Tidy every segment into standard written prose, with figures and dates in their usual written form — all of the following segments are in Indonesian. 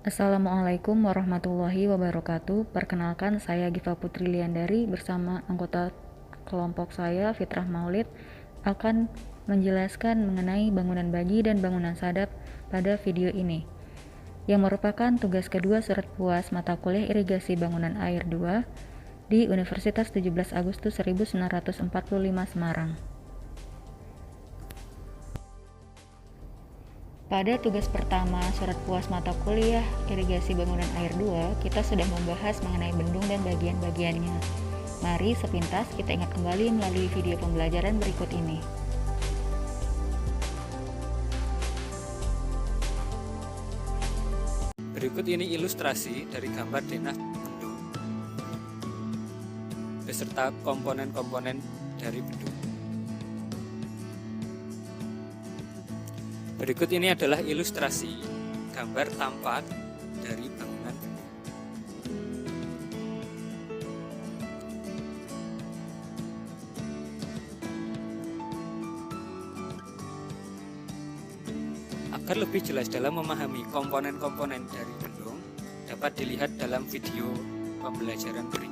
Assalamualaikum warahmatullahi wabarakatuh. Perkenalkan, saya Giva Putri Liandari bersama anggota kelompok saya, Fitrah Maulid, akan menjelaskan mengenai bangunan bagi dan bangunan sadap pada video ini, yang merupakan tugas kedua surat puas mata kuliah irigasi bangunan air 2 di Universitas 17 Agustus 1945 Semarang. Pada tugas pertama surat puas mata kuliah irigasi bangunan air 2, kita sudah membahas mengenai bendung dan bagian-bagiannya. Mari sepintas kita ingat kembali melalui video pembelajaran berikut ini. Berikut ini ilustrasi dari gambar denah bendung beserta komponen-komponen dari bendung. Berikut ini adalah ilustrasi gambar tampak dari bangunan bendung. Agar lebih jelas dalam memahami komponen-komponen dari bendung, dapat dilihat dalam video pembelajaran berikut.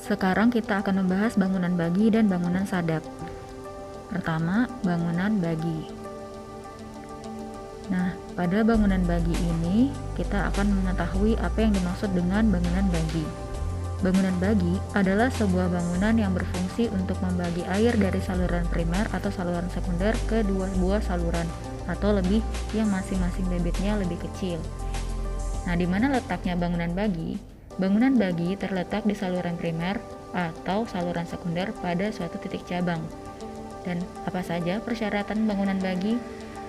Sekarang kita akan membahas bangunan bagi dan bangunan sadap. Pertama, bangunan bagi. Nah, pada bangunan bagi ini, kita akan mengetahui apa yang dimaksud dengan bangunan bagi. Bangunan bagi adalah sebuah bangunan yang berfungsi untuk membagi air dari saluran primer atau saluran sekunder ke dua buah saluran, atau lebih yang masing-masing debitnya lebih kecil. Nah, di mana letaknya bangunan bagi? Bangunan bagi terletak di saluran primer atau saluran sekunder pada suatu titik cabang. Dan apa saja persyaratan bangunan bagi?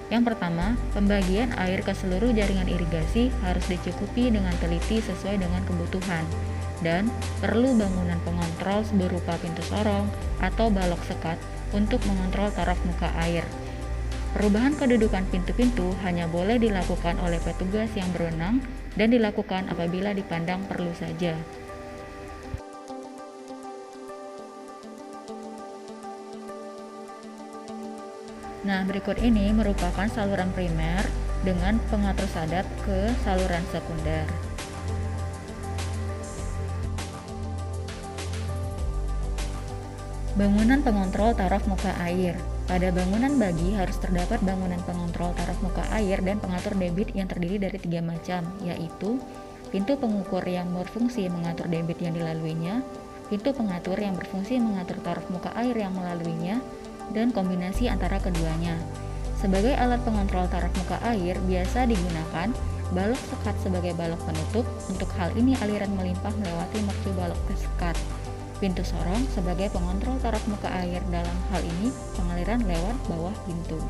Yang pertama, pembagian air ke seluruh jaringan irigasi harus dicukupi dengan teliti sesuai dengan kebutuhan. Dan perlu bangunan pengontrol berupa pintu sorong atau balok sekat untuk mengontrol taraf muka air. Perubahan kedudukan pintu-pintu hanya boleh dilakukan oleh petugas yang berwenang dan dilakukan apabila dipandang perlu saja. Nah, berikut ini merupakan saluran primer dengan pengatur sadap ke saluran sekunder. Bangunan pengontrol taraf muka air. Pada bangunan bagi harus terdapat bangunan pengontrol taraf muka air dan pengatur debit yang terdiri dari 3 macam, yaitu pintu pengukur yang berfungsi mengatur debit yang dilaluinya, pintu pengatur yang berfungsi mengatur taraf muka air yang melaluinya, dan kombinasi antara keduanya. Sebagai alat pengontrol taraf muka air, biasa digunakan balok sekat sebagai balok penutup. Untuk hal ini aliran melimpah melewati mercu balok sekat. Pintu sorong sebagai pengontrol taraf muka air. Dalam hal ini, pengaliran lewat bawah pintu.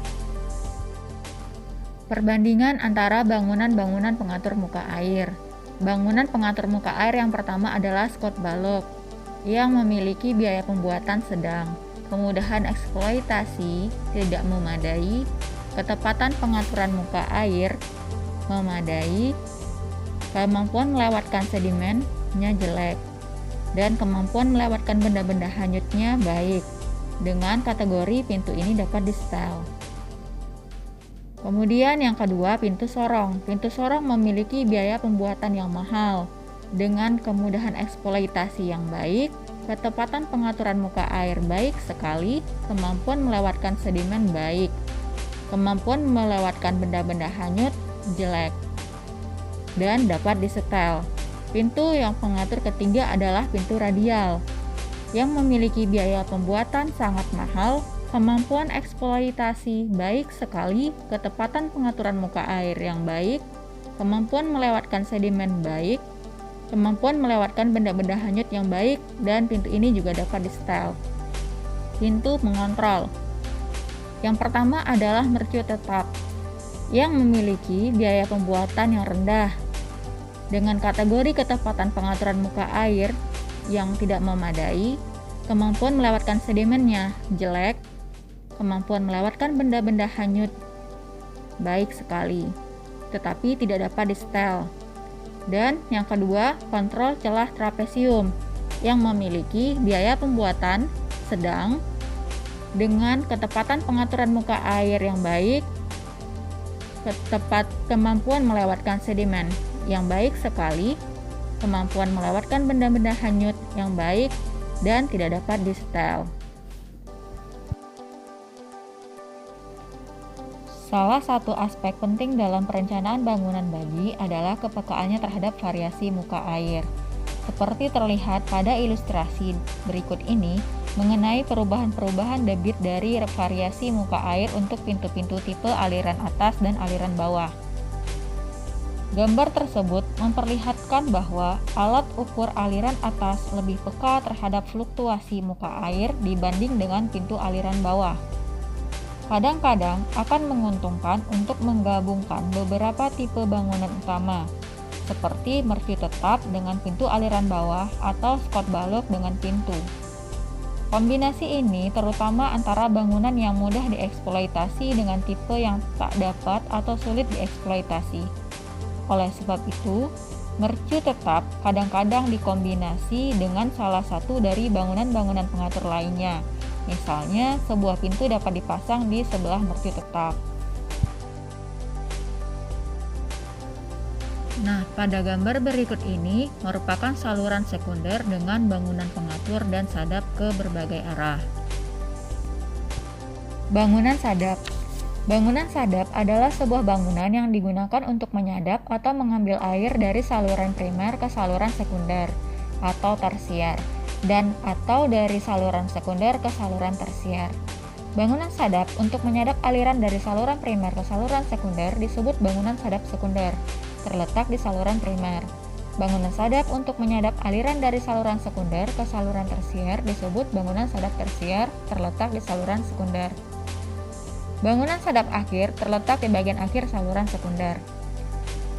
Perbandingan antara bangunan-bangunan pengatur muka air. Bangunan pengatur muka air yang pertama adalah skot balok, yang memiliki biaya pembuatan sedang, kemudahan eksploitasi tidak memadai, ketepatan pengaturan muka air memadai, kemampuan melewatkan sedimennya jelek, dan kemampuan melewatkan benda-benda hanyutnya baik. Dengan kategori pintu ini dapat di-setel. Kemudian yang kedua, pintu sorong. Pintu sorong memiliki biaya pembuatan yang mahal, dengan kemudahan eksploitasi yang baik, ketepatan pengaturan muka air baik sekali, kemampuan melewatkan sedimen baik, kemampuan melewatkan benda-benda hanyut jelek, dan dapat disetel. Pintu yang pengatur ketiga adalah pintu radial, yang memiliki biaya pembuatan sangat mahal, kemampuan eksploitasi baik sekali, ketepatan pengaturan muka air yang baik, kemampuan melewatkan sedimen baik, kemampuan melewatkan benda-benda hanyut yang baik, dan pintu ini juga dapat di-setel. Pintu pengontrol. Yang pertama adalah mercu tetap, yang memiliki biaya pembuatan yang rendah, dengan kategori ketepatan pengaturan muka air yang tidak memadai, kemampuan melewatkan sedimennya jelek, kemampuan melewatkan benda-benda hanyut baik sekali, tetapi tidak dapat di-setel. Dan yang kedua, kontrol celah trapesium, yang memiliki biaya pembuatan sedang, dengan ketepatan pengaturan muka air yang baik, kemampuan melewatkan sedimen yang baik sekali, kemampuan melewatkan benda-benda hanyut yang baik, dan tidak dapat di-setel. Salah satu aspek penting dalam perencanaan bangunan bagi adalah kepekaannya terhadap variasi muka air. Seperti terlihat pada ilustrasi berikut ini, mengenai perubahan-perubahan debit dari variasi muka air untuk pintu-pintu tipe aliran atas dan aliran bawah. Gambar tersebut memperlihatkan bahwa alat ukur aliran atas lebih peka terhadap fluktuasi muka air dibanding dengan pintu aliran bawah. Kadang-kadang akan menguntungkan untuk menggabungkan beberapa tipe bangunan utama, seperti mercu tetap dengan pintu aliran bawah atau skot balok dengan pintu. Kombinasi ini terutama antara bangunan yang mudah dieksploitasi dengan tipe yang tak dapat atau sulit dieksploitasi. Oleh sebab itu, mercu tetap kadang-kadang dikombinasi dengan salah satu dari bangunan-bangunan pengatur lainnya. Misalnya, sebuah pintu dapat dipasang di sebelah mercu tetap. Nah, pada gambar berikut ini merupakan saluran sekunder dengan bangunan pengatur dan sadap ke berbagai arah. Bangunan sadap. Bangunan sadap adalah sebuah bangunan yang digunakan untuk menyadap atau mengambil air dari saluran primer ke saluran sekunder atau tersier, dan atau dari saluran sekunder ke saluran tersier. Bangunan sadap untuk menyadap aliran dari saluran primer ke saluran sekunder disebut bangunan sadap sekunder, terletak di saluran primer. Bangunan sadap untuk menyadap aliran dari saluran sekunder ke saluran tersier disebut bangunan sadap tersier, terletak di saluran sekunder. Bangunan sadap akhir terletak di bagian akhir saluran sekunder.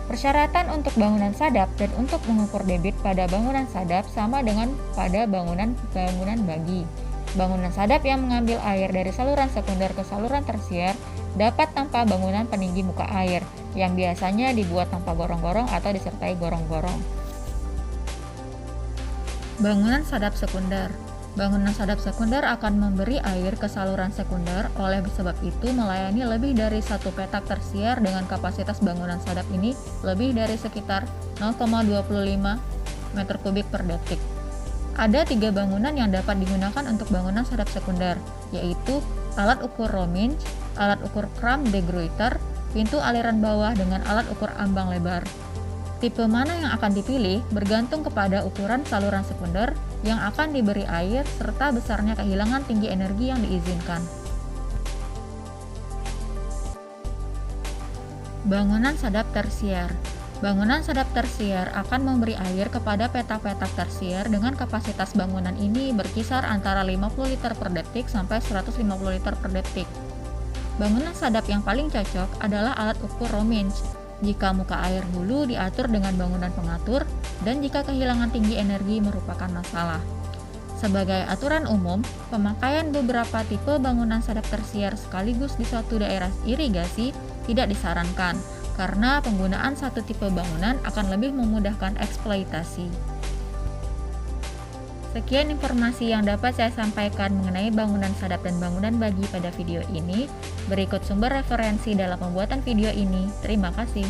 Persyaratan untuk bangunan sadap dan untuk mengukur debit pada bangunan sadap sama dengan pada bangunan-bangunan bagi. Bangunan sadap yang mengambil air dari saluran sekunder ke saluran tersier dapat tanpa bangunan peninggi muka air, yang biasanya dibuat tanpa gorong-gorong atau disertai gorong-gorong. Bangunan sadap sekunder. Bangunan sadap sekunder akan memberi air ke saluran sekunder, oleh sebab itu melayani lebih dari satu petak tersier dengan kapasitas bangunan sadap ini lebih dari sekitar 0,25 meter kubik per detik. Ada 3 bangunan yang dapat digunakan untuk bangunan sadap sekunder, yaitu alat ukur Rominch, alat ukur Kram de Gruyter, pintu aliran bawah dengan alat ukur ambang lebar. Tipe mana yang akan dipilih bergantung kepada ukuran saluran sekunder yang akan diberi air serta besarnya kehilangan tinggi energi yang diizinkan. Bangunan sadap tersier. Bangunan sadap tersier akan memberi air kepada petak-petak tersier dengan kapasitas bangunan ini berkisar antara 50 liter per detik sampai 150 liter per detik. Bangunan sadap yang paling cocok adalah alat ukur Rominch jika muka air hulu diatur dengan bangunan pengatur dan jika kehilangan tinggi energi merupakan masalah. Sebagai aturan umum, pemakaian beberapa tipe bangunan sadap tersier sekaligus di suatu daerah irigasi tidak disarankan karena penggunaan satu tipe bangunan akan lebih memudahkan eksploitasi. Sekian informasi yang dapat saya sampaikan mengenai bangunan sadap dan bangunan bagi pada video ini. Berikut sumber referensi dalam pembuatan video ini. Terima kasih.